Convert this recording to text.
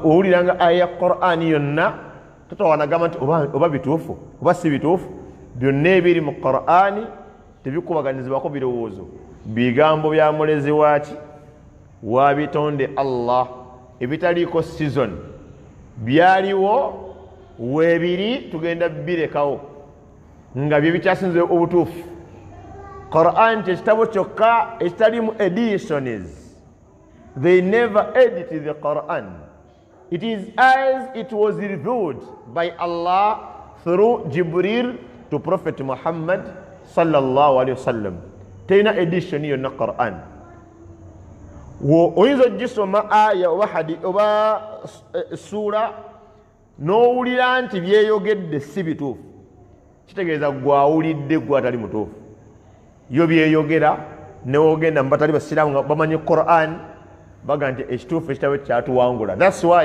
owuliranga aya ya Qur'an yonna totawanagamba nti oba bituufu oba si bituufu. Byonna ebiri mu Qur'an tebikubaganizibwako birowoozo, bigambo bya mulezi waaki wa bitonde Allah ebitaliiko season. Byaliwo weebiri tugenda birekawo nga bye bikyasinze obutuufu. Qur'an kyekitabo kyokka ekitalimu editions. They never edit the Quran. It is as it was revealed by Allah through Jibril to Prophet Muhammad sallallahu alaihi wasallam. Tena edition yonna Quran. Oyinza gisoma aya oba oba sura n'owulira nti byeyogedde si bituufu, kitegeeza gwawulidde gwatali mutuufu. Yo byeyogera newogenda mu batali basiraamu nga bamanyi Quran baga nti ekituufu ekitabo kyatuwangula. That's why